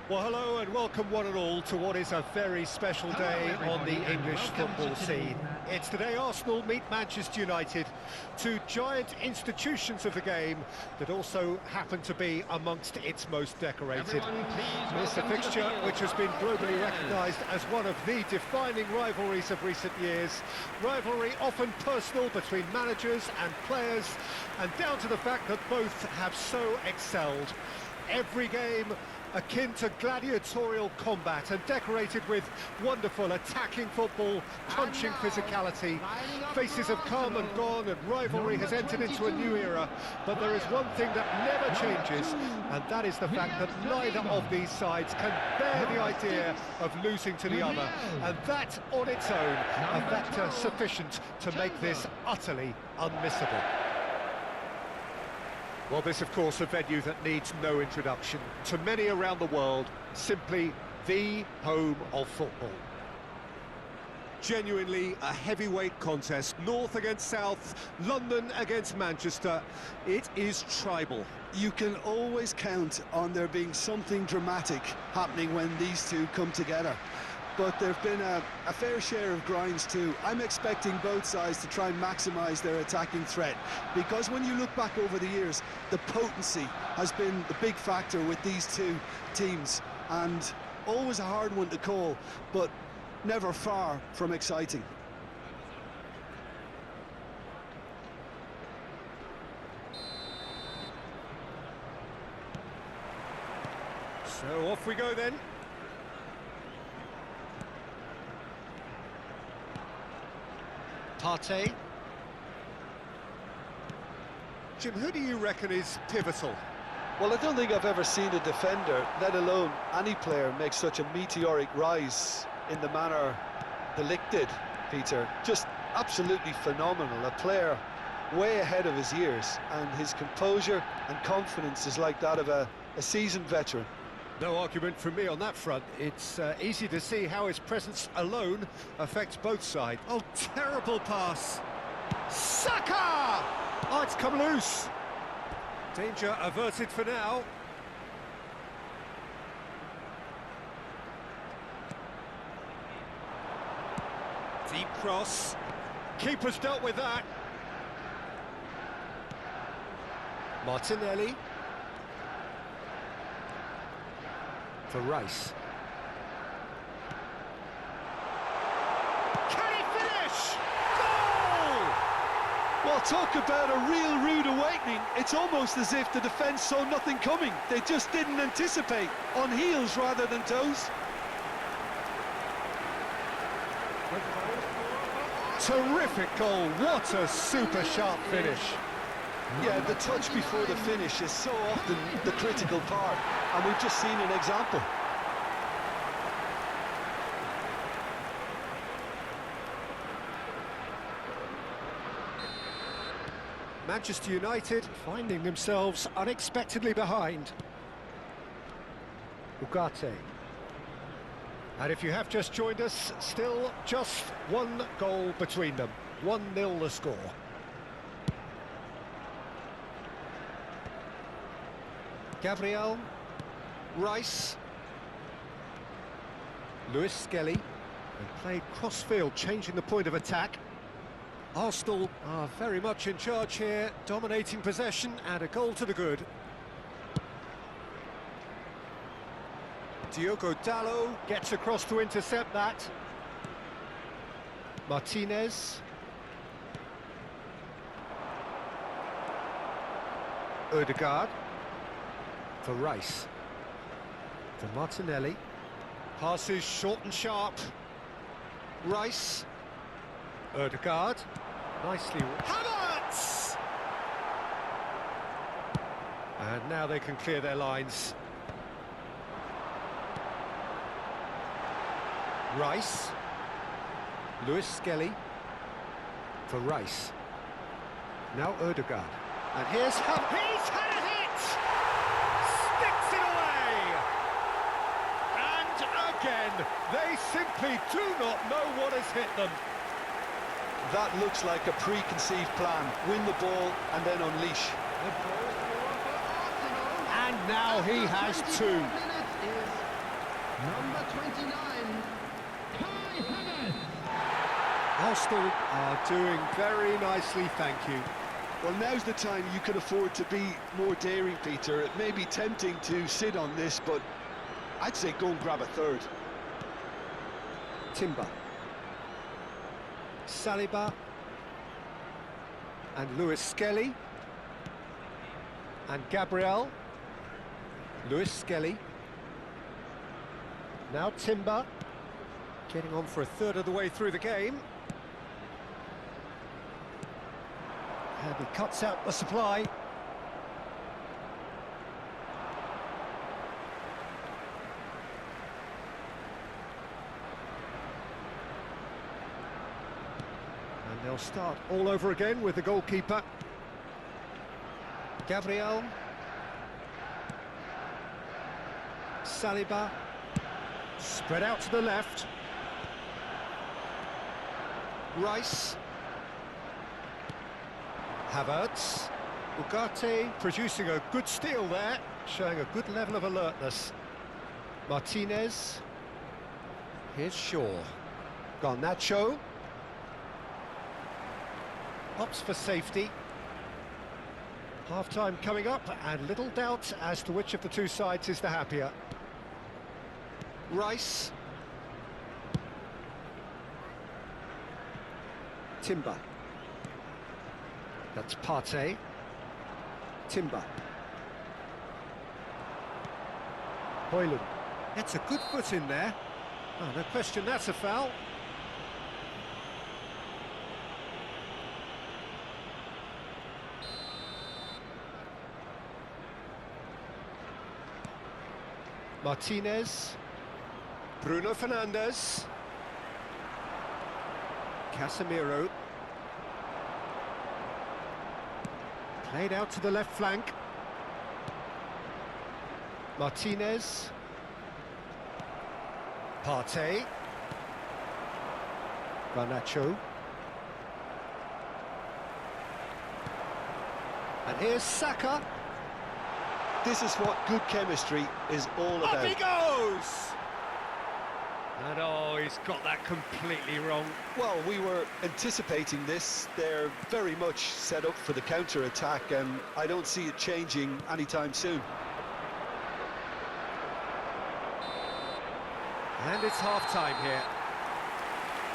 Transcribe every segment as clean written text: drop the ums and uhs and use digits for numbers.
Well, hello and welcome one and all to what is a very special day on the English football scene. It's the day Arsenal meet Manchester United, two giant institutions of the game that also happen to be amongst its most decorated. It's a fixture which has been globally recognised as one of the defining rivalries of recent years. Rivalry often personal between managers and players, and down to the fact that both have so excelled. Every game akin to gladiatorial combat and decorated with wonderful attacking football, punching physicality. Faces have come and gone and rivalry has entered into a new era, but there is one thing that never changes, and that is the fact that neither of these sides can bear the idea of losing to the other, and that on its own a factor sufficient to make this utterly unmissable. Well, this, of course, a venue that needs no introduction. To many around the world, simply the home of football. Genuinely a heavyweight contest, North against South, London against Manchester. It is tribal. You can always count on there being something dramatic happening when these two come together. But there have been a fair share of grinds too. I'm expecting both sides to try and maximise their attacking threat, because when you look back over the years, the potency has been the big factor with these two teams, and always a hard one to call, but never far from exciting. So off we go then. Partey. Jim, who do you reckon is pivotal? Well, I don't think I've ever seen a defender, let alone any player, make such a meteoric rise in the manner De Ligt did, Peter. Just absolutely phenomenal. A player way ahead of his years, and his composure and confidence is like that of a seasoned veteran. No argument from me on that front. It's easy to see how his presence alone affects both sides. Oh, terrible pass. Saka! Oh, it's come loose. Danger averted for now. Deep cross. Keeper's dealt with that. Martinelli. For Rice. Can he finish? Goal! Well, talk about a real rude awakening. It's almost as if the defence saw nothing coming. They just didn't anticipate, on heels rather than toes. Terrific goal, what a super sharp finish. Yeah, the touch before the finish is so often the critical part, and we've just seen an example. Manchester United finding themselves unexpectedly behind. Ugarte. And if you have just joined us, still just one goal between them. 1-0 the score. Gabriel, Rice, Lewis Skelly, and played cross-field, changing the point of attack. Arsenal are very much in charge here, dominating possession and a goal to the good. Diogo Dalot gets across to intercept that. Martinez. Odegaard. For Rice. For Martinelli. Passes short and sharp. Rice. Odegaard. Nicely. Havertz! And now they can clear their lines. Rice. Lewis Skelly. For Rice. Now Odegaard. And here's he's had a hit! Sticks it away! And again, they simply do not know what has hit them. That looks like a preconceived plan. Win the ball and then unleash. And now he has two. Number 29, Kai Havertz. Arsenal are doing very nicely, thank you. Well, now's the time you can afford to be more daring, Peter. It may be tempting to sit on this, but I'd say go and grab a third. Timber. Saliba. And Lewis Skelly. And Gabriel. Lewis Skelly. Now Timber. Getting on for a third of the way through the game. And he cuts out the supply. And they'll start all over again with the goalkeeper. Gabriel. Saliba. Spread out to the left. Rice. Havertz. Ugarte producing a good steal there, showing a good level of alertness. Martinez. Here's Shaw. Garnacho. Opts for safety. Half-time coming up, and little doubt as to which of the two sides is the happier. Rice. Timber. That's Partey. Timber. Højlund. That's a good foot in there. Oh, no question, that's a foul. Martinez. Bruno Fernandes. Casemiro. Played out to the left flank. Martinez. Partey. Garnacho. And here's Saka. This is what good chemistry is all about. Up he goes! And oh, he's got that completely wrong. Well, we were anticipating this. They're very much set up for the counter-attack, and I don't see it changing anytime soon. And it's half-time here.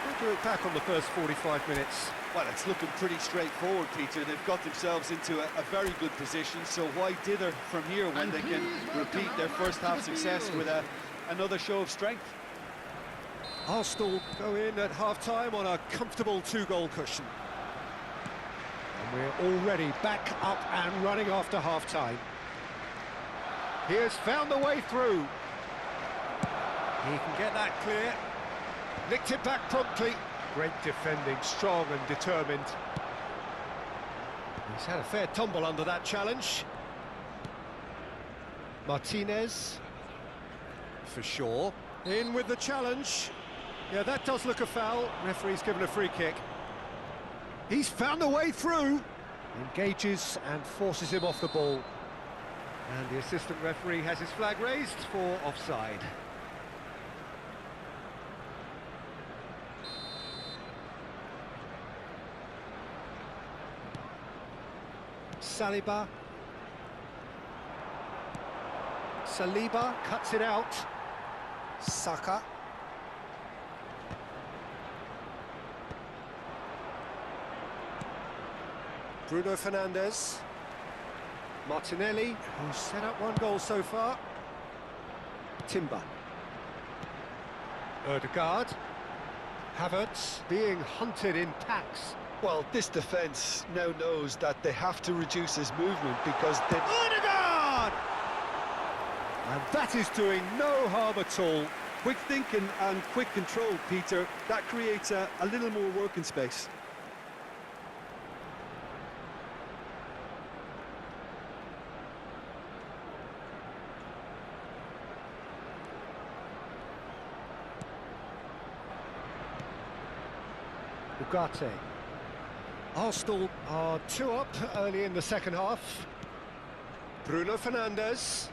What do you look back on the first 45 minutes? Well, it's looking pretty straightforward, Peter. They've got themselves into a very good position, so why dither from here when they can repeat their first half success with another show of strength? Arsenal go in at half-time on a comfortable two-goal cushion. And we're already back up and running after half-time. He has found the way through. He can get that clear. Nicked it back promptly. Great defending, strong and determined. He's had a fair tumble under that challenge. Martinez. For sure. In with the challenge. Yeah, that does look a foul. Referee's given a free kick. He's found the way through. Engages and forces him off the ball. And the assistant referee has his flag raised for offside. Saliba. Saliba cuts it out. Saka. Bruno Fernandes. Martinelli, who's set up one goal so far. Timber. Ødegaard. Havertz being hunted in packs. Well, this defence now knows that they have to reduce his movement because they... Ødegaard! And that is doing no harm at all. Quick thinking and quick control, Peter. That creates a little more working space. Ugarte. Arsenal are 2 up early in the second half. Bruno Fernandes.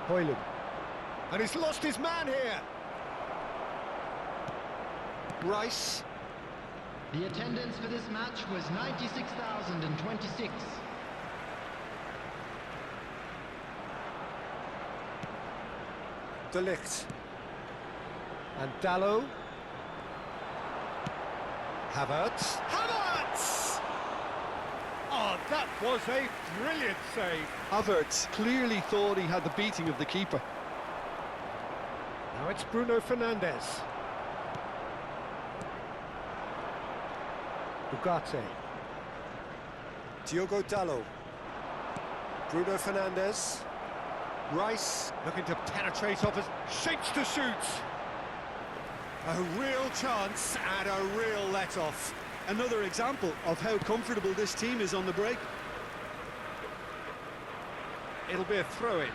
Højlund. And he's lost his man here. Rice. The attendance for this match was 96,026. De Ligt. And Dallo. Havertz. Havertz! Oh, that was a brilliant save. Havertz clearly thought he had the beating of the keeper. Now it's Bruno Fernandes. Ugarte. Diogo Dallo. Bruno Fernandes. Rice looking to penetrate off, shapes to shoot. A real chance and a real let-off. Another example of how comfortable this team is on the break. It'll be a throw-in.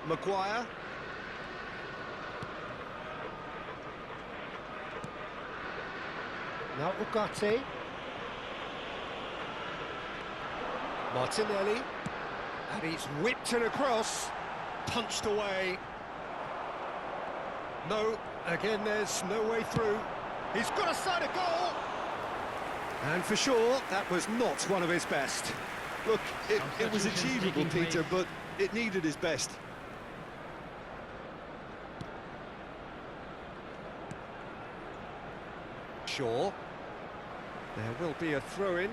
Maguire. Now Ugarte. Martinelli. And he's whipped it across. Punched away. No, again there's no way through. He's got a side of goal. And for sure, that was not one of his best. Look, it was achievable, Peter, but it needed his best. Sure. There will be a throw-in.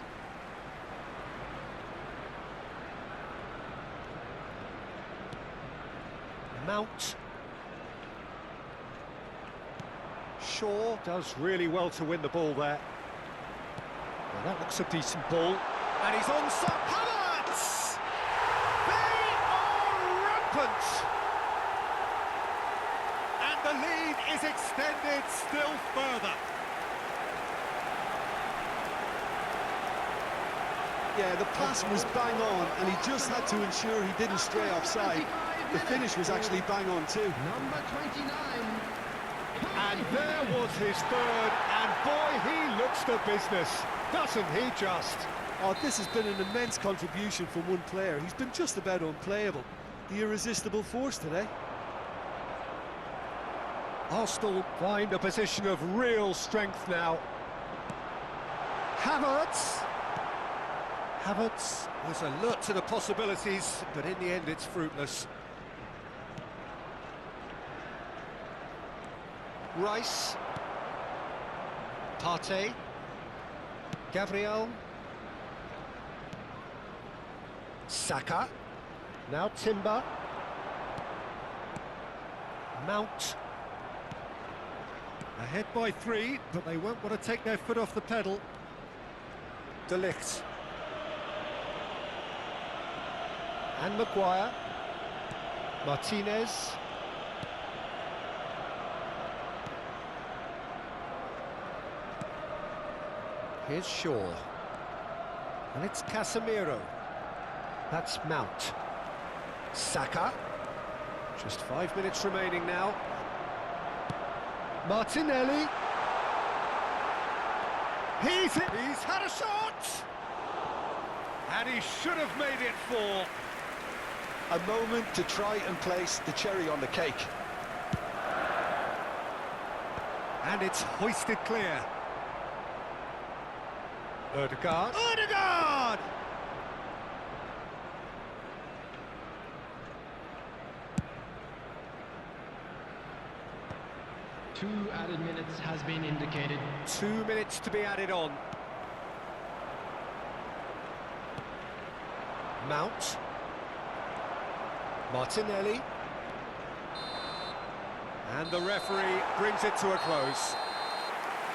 Mount. Shaw does really well to win the ball there. Well, that looks a decent ball. And he's onside. Havertz! They are rampant! And the lead is extended still further. Yeah, the pass was bang on, and he just had to ensure he didn't stray offside. The finish was actually bang on too. Number 29. And there was his third, and boy, he looks the business, doesn't he just? Oh, this has been an immense contribution from one player. He's been just about unplayable. The irresistible force today. Arsenal find a position of real strength now. Havertz. Havertz was alert to the possibilities, but in the end it's fruitless. Rice. Partey. Gabriel. Saka. Now Timber. Mount. Ahead by 3, but they won't want to take their foot off the pedal. De Ligt. And Maguire. Martinez. Here's Shaw. And it's Casemiro. That's Mount. Saka. Just 5 minutes remaining now. Martinelli. He's had a shot! And he should have made it 4. A moment to try and place the cherry on the cake. And it's hoisted clear. Ødegaard. Ødegaard! Two added minutes has been indicated. 2 minutes to be added on. Mount. Martinelli. And the referee brings it to a close.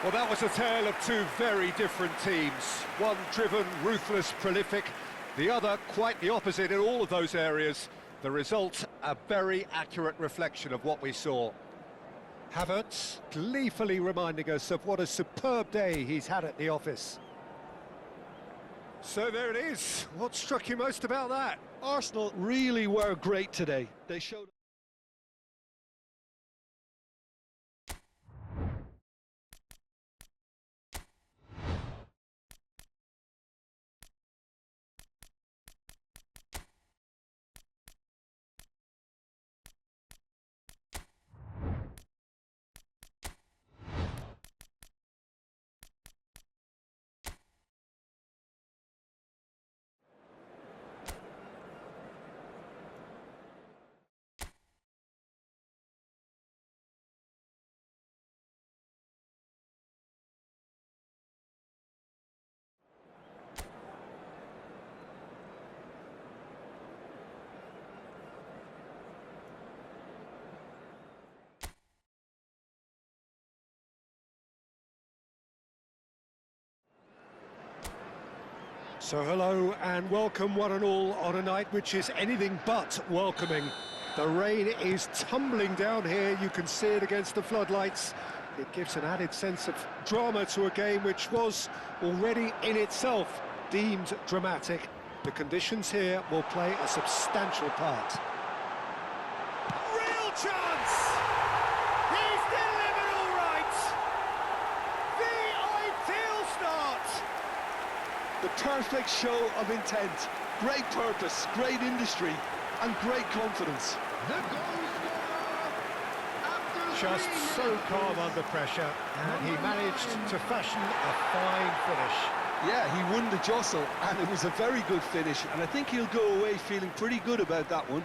Well, that was a tale of two very different teams. One driven, ruthless, prolific. The other quite the opposite in all of those areas. The result, a very accurate reflection of what we saw. Havertz gleefully reminding us of what a superb day he's had at the office. So there it is. What struck you most about that? Arsenal really were great today. They showed... So hello and welcome one and all on a night which is anything but welcoming. The rain is tumbling down here, you can see it against the floodlights. It gives an added sense of drama to a game which was already in itself deemed dramatic. The conditions here will play a substantial part. Real chance! He's delivered all right! The ideal start! The perfect show of intent, great purpose, great industry, and great confidence. The goal scorer after Just 3 so minutes. calm under pressure, and he managed to fashion a fine finish. Yeah, he won the jostle, and it was a very good finish, and I think he'll go away feeling pretty good about that one.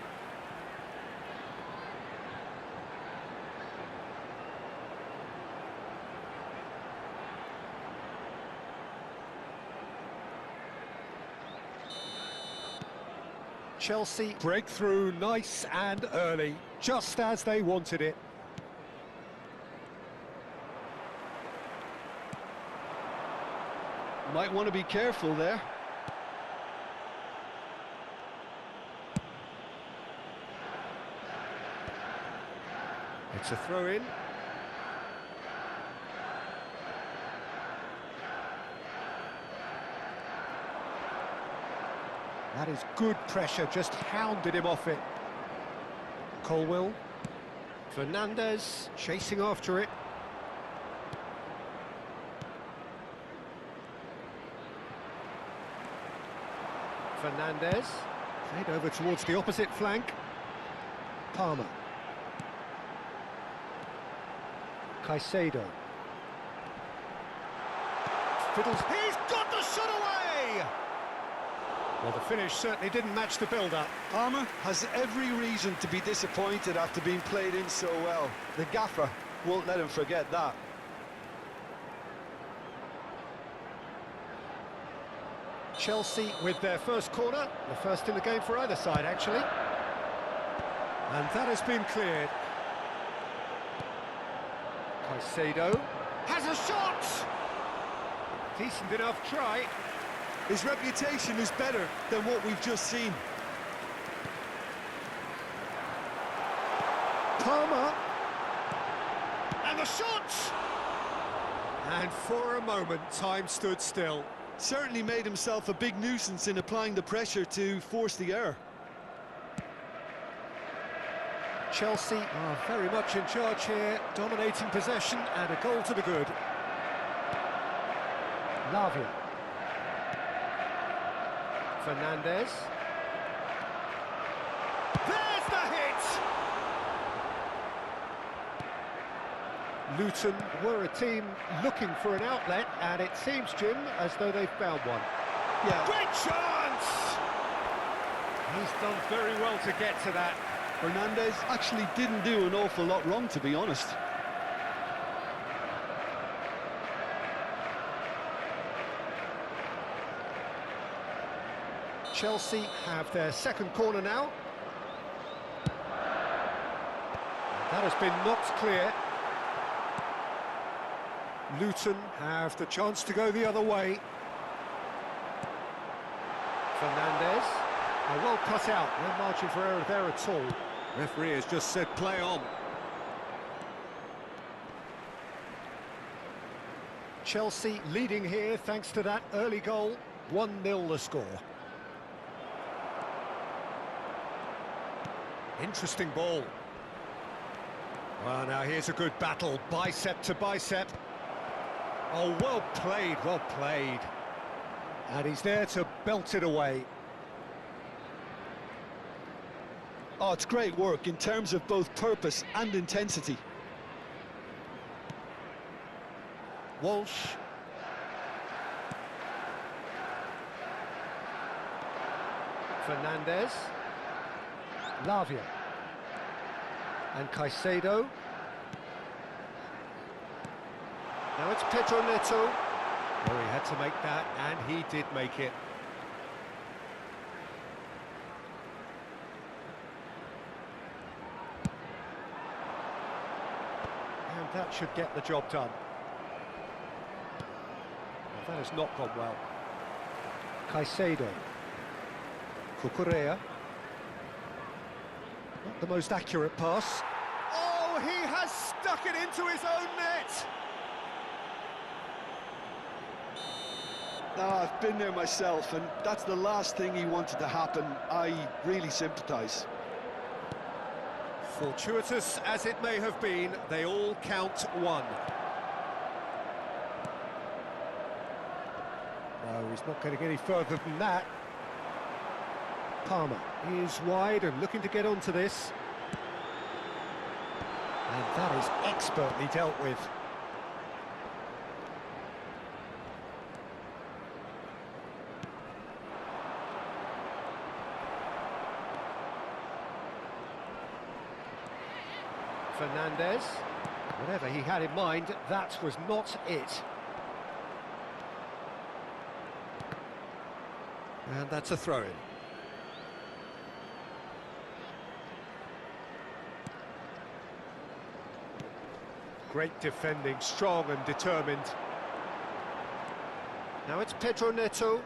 Chelsea breakthrough nice and early, just as they wanted it. Might want to be careful there. It's a throw-in. That is good pressure, just hounded him off it. Colwill. Fernandez chasing after it. Fernandez. Played over towards the opposite flank. Palmer. Caicedo. Fiddles. He's got the shot away! Well, the finish certainly didn't match the build-up. Palmer has every reason to be disappointed after being played in so well. The gaffer won't let him forget that. Chelsea with their first corner, the first in the game for either side, actually. And that has been cleared. Caicedo has a shot! Decent enough try. His reputation is better than what we've just seen. Palmer. And the shot! And for a moment, time stood still. Certainly made himself a big nuisance in applying the pressure to force the error. Chelsea are very much in charge here, dominating possession and a goal to the good. Lavia. Fernandez. There's the hit! Luton were a team looking for an outlet, and it seems, Jim, as though they've found one. Yeah. Great chance! He's done very well to get to that. Fernandez actually didn't do an awful lot wrong, to be honest. Chelsea have their second corner now. That has been knocked clear. Luton have the chance to go the other way. Fernandez. Well cut out, no margin for error there at all. Referee has just said play on. Chelsea leading here thanks to that early goal. 1-0 the score. Interesting ball. Well, now here's a good battle, bicep to bicep. Oh, well played, well played. And he's there to belt it away. Oh, it's great work in terms of both purpose and intensity. Walsh. Fernandez. Lavia. And Caicedo. Now it's Pedro Neto. Oh, he had to make that, and he did make it. And that should get the job done. Well, that has not gone well. Caicedo. Cucurella. Not the most accurate pass. Oh, he has stuck it into his own net! I've been there myself, and that's the last thing he wanted to happen. I really sympathise. Fortuitous as it may have been, they all count one. No, he's not getting any further than that. Palmer is wide and looking to get onto this. And that is expertly dealt with. Fernandez. Whatever he had in mind, that was not it. And that's a throw-in. Great defending, strong and determined. Now it's Pedro Neto.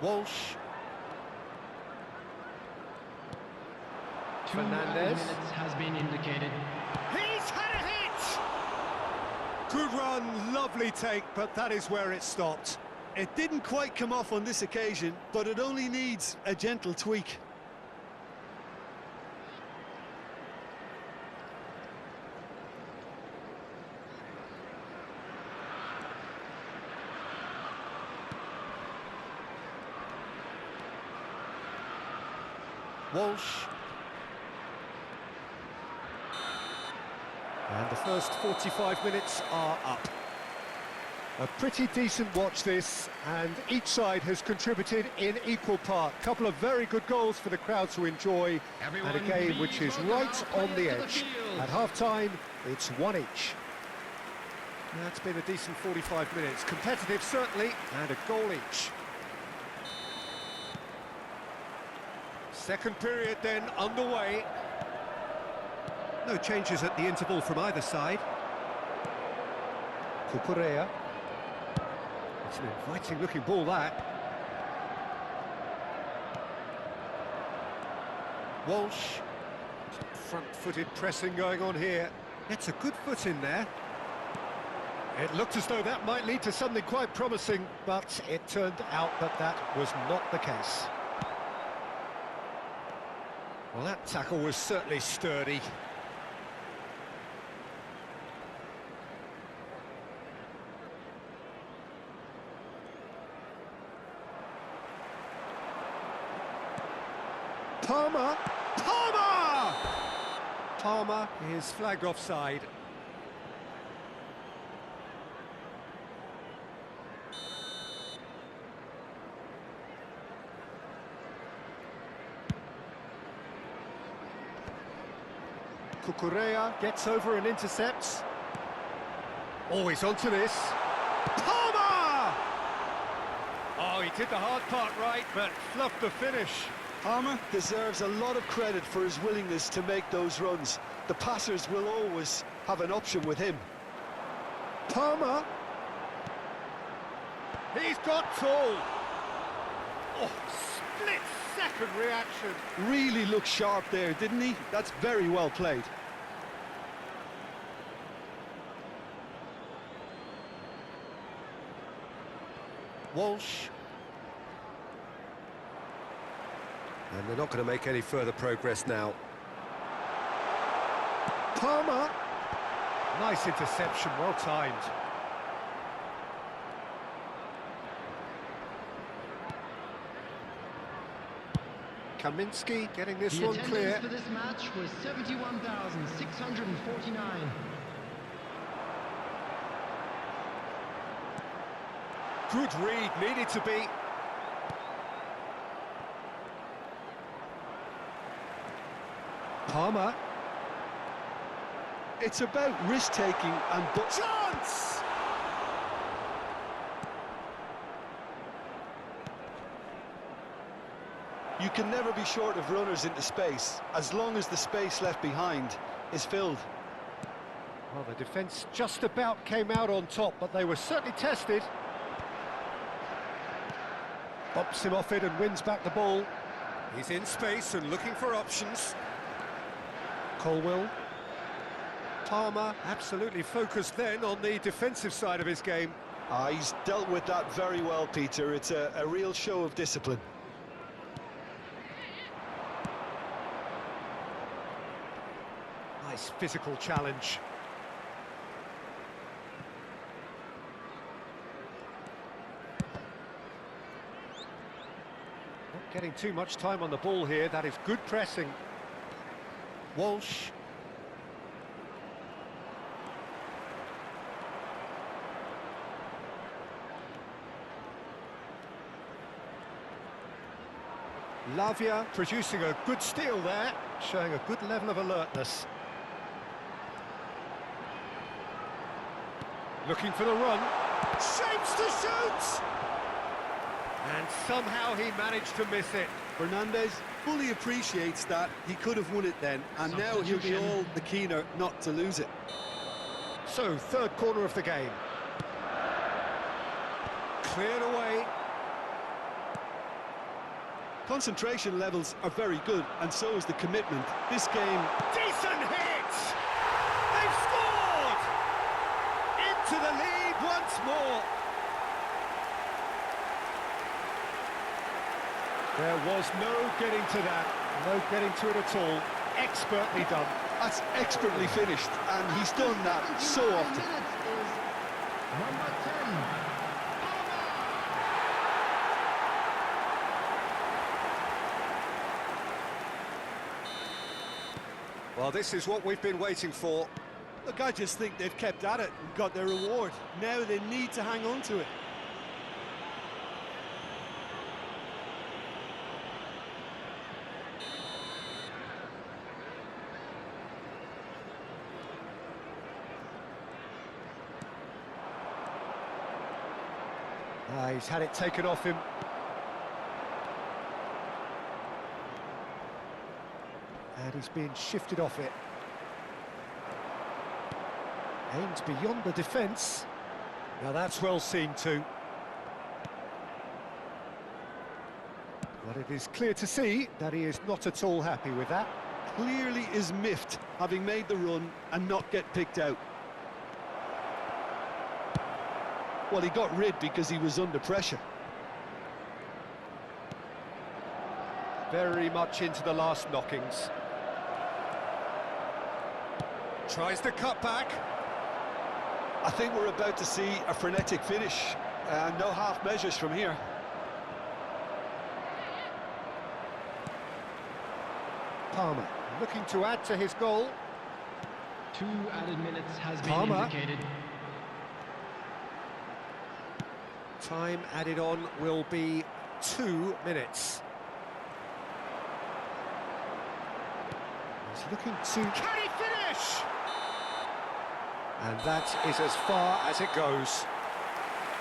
Walsh. Fernandez has been indicated. He's had a hit! Good run, lovely take, but that is where it stopped. It didn't quite come off on this occasion, but it only needs a gentle tweak. Walsh. And the first 45 minutes are up. A pretty decent watch this, and each side has contributed in equal part. A couple of very good goals for the crowd to enjoy, and a game which is right on the edge. At half-time, it's one each. That's been a decent 45 minutes. Competitive, certainly, and a goal each. Second period then underway. No changes at the interval from either side. Cucurella. It's an inviting looking ball, that. Walsh. Front-footed pressing going on here. Gets a good foot in there. It looked as though that might lead to something quite promising, but it turned out that that was not the case. Well, that tackle was certainly sturdy. Palmer! Palmer! Palmer is flagged offside. Cucurella gets over and intercepts. Always onto this. Palmer! Oh, he did the hard part right, but fluffed the finish. Palmer deserves a lot of credit for his willingness to make those runs. The passers will always have an option with him. Palmer. He's got tall. Oh, split-second reaction. Really looked sharp there, didn't he? That's very well played. Walsh. And they're not going to make any further progress now. Palmer. Nice interception, well timed. Kaminski getting this one clear. The attendance for this match was 71,649. Good read, needed to be. Palmer. It's about risk-taking and... Chance! You can never be short of runners into space, as long as the space left behind is filled. Well, the defence just about came out on top, but they were certainly tested. Bumps him off it and wins back the ball. He's in space and looking for options. Colwill. Palmer absolutely focused then on the defensive side of his game. He's dealt with that very well, Peter. It's a real show of discipline. Nice physical challenge. Not getting too much time on the ball here. That is good pressing. Walsh. Lavia producing a good steal there, showing a good level of alertness. Looking for the run. Shapes to shoot! And somehow he managed to miss it. Fernandez fully appreciates that. He could have won it then, and now he'll be all the keener not to lose it. So, third corner of the game. Cleared away. Concentration levels are very good, and so is the commitment. This game... Decent hit! They've scored! Into the lead once more. There was no getting to that. No getting to it at all. Expertly done. That's expertly finished, and he's done that so often. Number 10. Well, this is what we've been waiting for. Look, I just think they've kept at it and got their reward. Now they need to hang on to it. He's had it taken off him. And he's being shifted off it. Aims beyond the defence. Now that's well seen too. But it is clear to see that he is not at all happy with that. Clearly is miffed, having made the run and not get picked out. Well, he got rid because he was under pressure. Very much into the last knockings. Tries the cut back. I think we're about to see a frenetic finish. No half measures from here. Palmer looking to add to his goal. 2 added minutes has been Palmer. indicated. Time added on will be 2 minutes. He's looking to... Can he finish? And that is as far as it goes.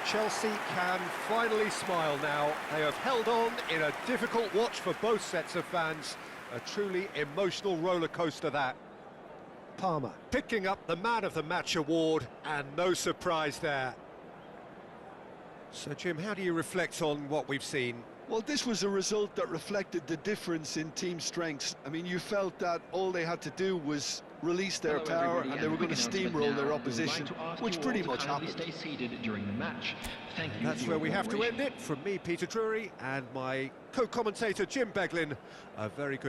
Chelsea can finally smile now. They have held on in a difficult watch for both sets of fans. A truly emotional roller coaster, that. Palmer picking up the Man of the Match award, and no surprise there. So, Jim, how do you reflect on what we've seen? Well, this was a result that reflected the difference in team strengths. I mean, you felt that all they had to do was release their power and they were going to steamroll their opposition, which pretty much happened. Stay seated during the match. Thank you. That's where we have to end it. From me, Peter Drury, and my co-commentator, Jim Beglin, a very good